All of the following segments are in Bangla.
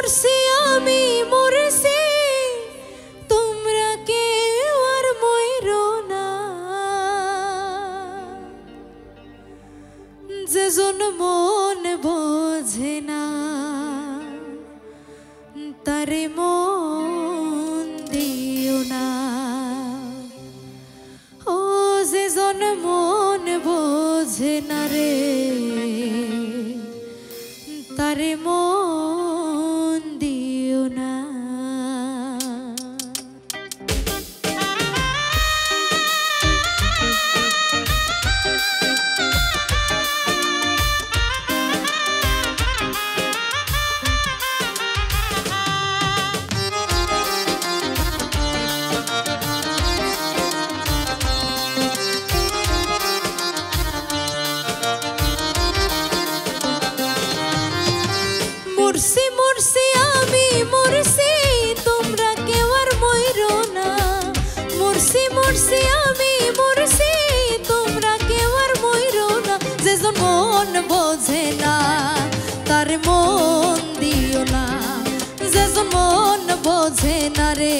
মরছি আমি মরছি তোমরা কেউ আর মইরো না যেজন মন বোঝে না তারে মন দিও না ও যেজন মন বোঝে না রে তারে মন দিও না মরছি মরছি আমি মরছি তোমরা কেউ আর মইরো না মরছি মরছি আমি মরছি তোমরা কেউ আর মইরো না যেজন মন বোঝে না তার মন দিও না যেজন মন বোঝে না রে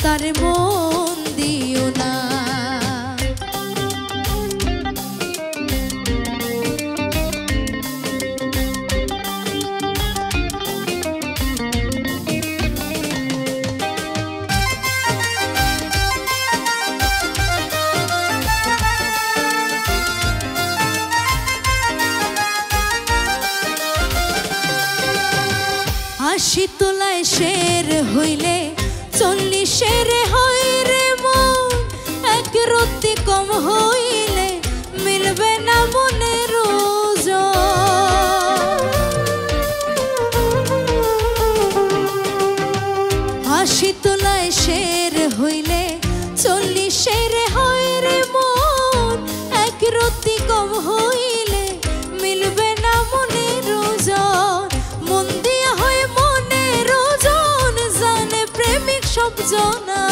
তার মন দিও না আশি তোলায় শের হইলে 40 হয় রে মন এক রত্তি কম হইলে মিলবে না মনের আশি তোলায় শের হইলে 40 হয় রে মন এক রত্তি কম হইলে মিলবে না মনের মন দিয়া হয় মনের ওজন জানে প্রেমিক সব জনা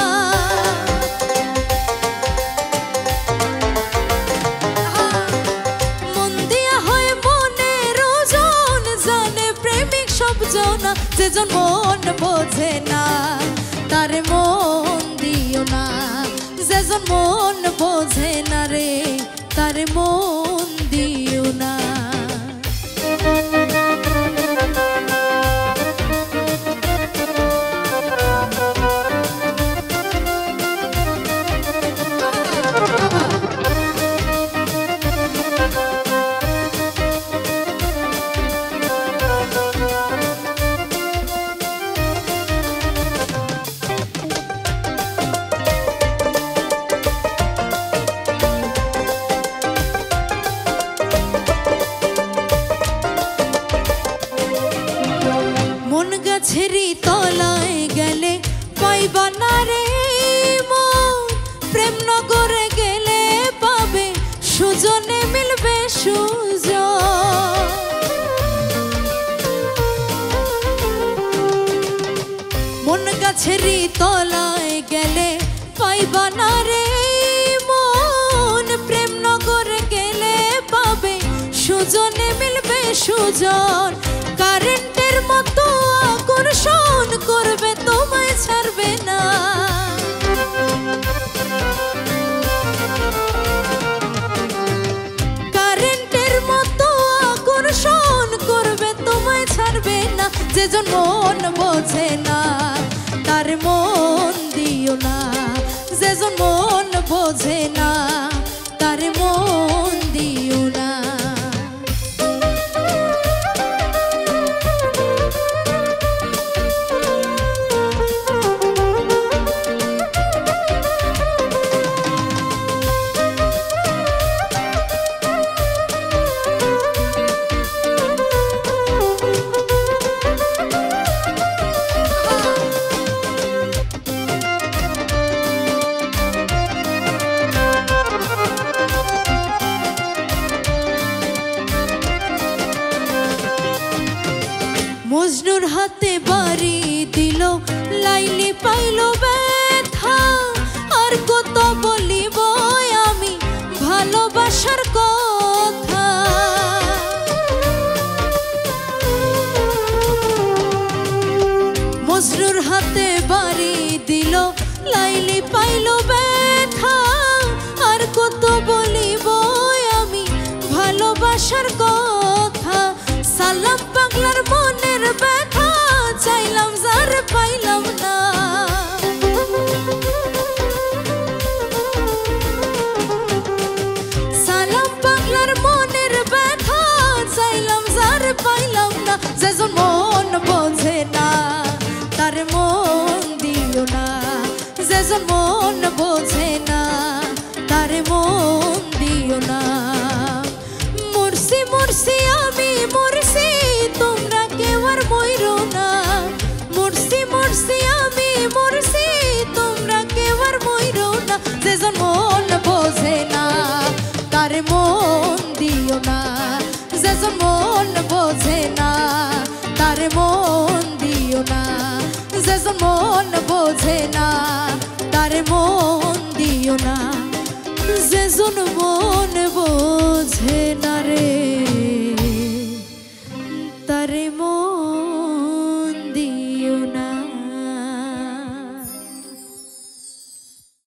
মন দিয়া হয় মনের ওজন জানে প্রেমিক সব জনা যেজন মন বোঝে না তার মন দিও না যেজন মন বোঝে না রে তার মন দিও না গাছেরি তলায় গেলে পাইবা না রে মন প্রেম নগরে গেলে পাবে সুজনে মিলবে সুজন মন গাছেরি তলায় গেলে পাইবা না রে মন প্রেম নগরে গেলে পাবে সুজনে মিলবে সুজন কারেন্টের মতো আকর্ষণ করবে তোমায় ছাড়বে না কারেন্টের মতো আকর্ষণ করবে তোমায় ছাড়বে না যেজন মন বোঝে না তার মন দিও না যেজন মন বোঝে না তার মন দিও না মজনুর হাতে বাড়ি দিল লাইলি পাইল ব্যথা আর কত বলিব আমি ভালোবাসার কথা পাইলো ব্যথা আর কত বলিব আমি ভালোবাসার কথা। সালাম পাগলার মনের ব্যথা চাইলাম যার পাইলাম না। সালাম পাগলার মনের ব্যথা চাইলাম যার পাইলাম না। যেজন মন বোঝে না তার মন দিও না, যেজন মন বোঝে না তার মন দিও না। মরছি মরছি আমি মরছি তোমরা কেউ আর মইরো না। মরছি মরছি আমি মরছি তোমরা কেউ আর মইরো না। যেজন মন বোঝে না তার মন দিও না, যেজন মন বোঝে না তার মন দিও না, যেজন মন বোঝে না তার মন দিও না, যেজন মন বোঝে না।